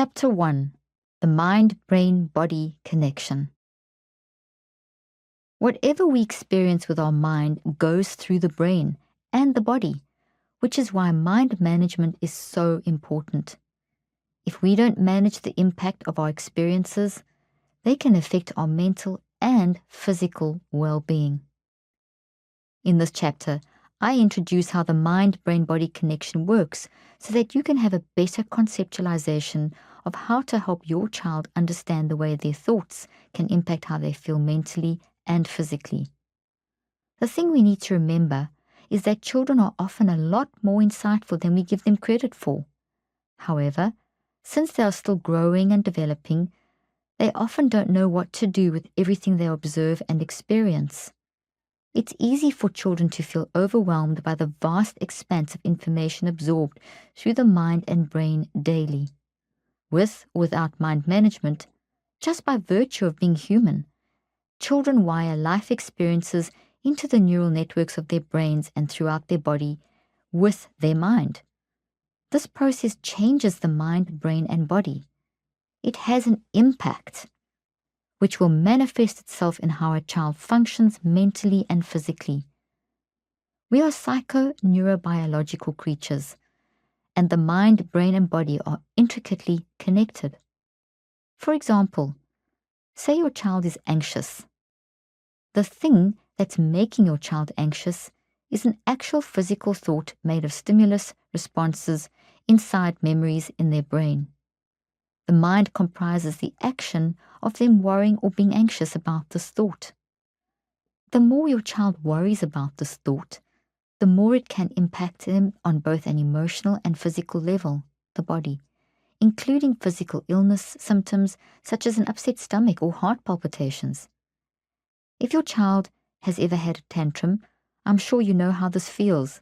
Chapter 1. The Mind-Brain-Body Connection. Whatever we experience with our mind goes through the brain and the body, which is why mind management is so important. If we don't manage the impact of our experiences, they can affect our mental and physical well-being. In this chapter, I introduce how the mind-brain-body connection works so that you can have a better conceptualization of how to help your child understand the way their thoughts can impact how they feel mentally and physically. The thing we need to remember is that children are often a lot more insightful than we give them credit for. However, since they are still growing and developing, they often don't know what to do with everything they observe and experience. It's easy for children to feel overwhelmed by the vast expanse of information absorbed through the mind and brain daily. With or without mind management, just by virtue of being human, children wire life experiences into the neural networks of their brains and throughout their body with their mind. This process changes the mind, brain, and body. It has an impact, which will manifest itself in how a child functions mentally and physically. We are psycho-neurobiological creatures, and the mind, brain, and body are intricately connected. For example, say your child is anxious. The thing that's making your child anxious is an actual physical thought made of stimulus responses inside memories in their brain. The mind comprises the action of them worrying or being anxious about this thought. The more your child worries about this thought, the more it can impact them on both an emotional and physical level, the body, including physical illness symptoms such as an upset stomach or heart palpitations. If your child has ever had a tantrum, I'm sure you know how this feels.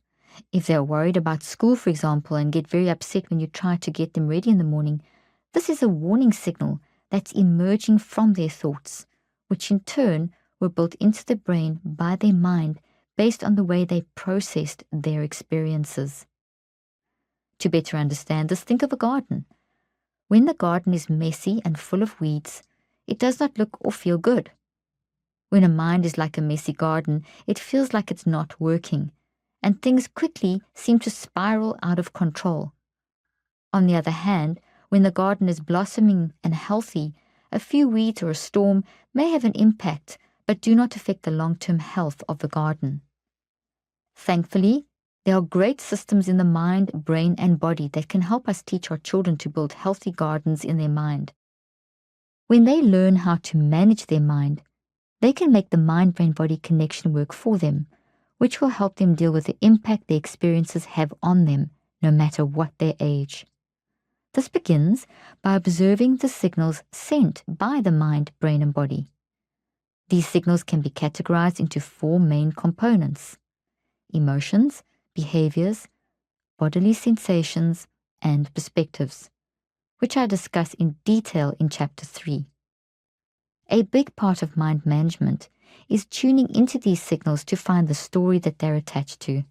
If they are worried about school, for example, and get very upset when you try to get them ready in the morning, this is a warning signal that's emerging from their thoughts, which in turn were built into the brain by their mind based on the way they processed their experiences. To better understand this, think of a garden. When the garden is messy and full of weeds, it does not look or feel good. When a mind is like a messy garden, it feels like it's not working, and things quickly seem to spiral out of control. On the other hand, when the garden is blossoming and healthy, a few weeds or a storm may have an impact, but do not affect the long-term health of the garden. Thankfully, there are great systems in the mind, brain, and body that can help us teach our children to build healthy gardens in their mind. When they learn how to manage their mind, they can make the mind-brain-body connection work for them, which will help them deal with the impact their experiences have on them, no matter what their age. This begins by observing the signals sent by the mind, brain, and body. These signals can be categorized into 4 main components: emotions, behaviors, bodily sensations, and perspectives, which I discuss in detail in Chapter 3. A big part of mind management is tuning into these signals to find the story that they're attached to,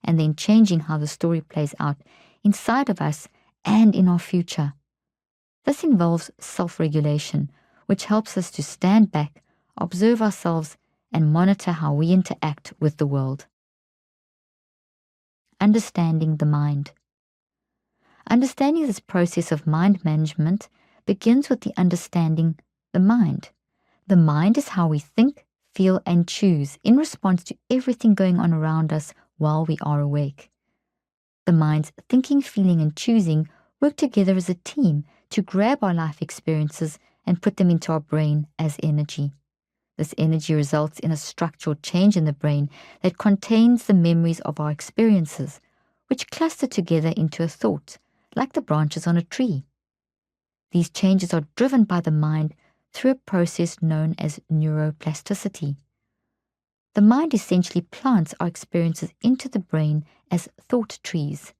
and then changing how the story plays out inside of us and in our future. This involves self-regulation, which helps us to stand back, observe ourselves, and monitor how we interact with the world. Understanding the mind. Understanding this process of mind management begins with the understanding the mind. The mind is how we think, feel, and choose in response to everything going on around us while we are awake. The mind's thinking, feeling, and choosing work together as a team to grab our life experiences and put them into our brain as energy. This energy results in a structural change in the brain that contains the memories of our experiences, which cluster together into a thought, like the branches on a tree. These changes are driven by the mind through a process known as neuroplasticity. The mind essentially plants our experiences into the brain as thought trees.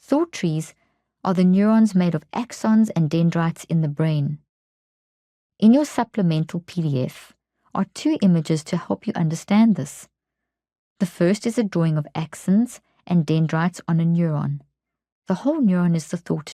Thought trees are the neurons made of axons and dendrites in the brain. In your supplemental PDF are 2 images to help you understand this. The first is a drawing of axons and dendrites on a neuron. The whole neuron is the thought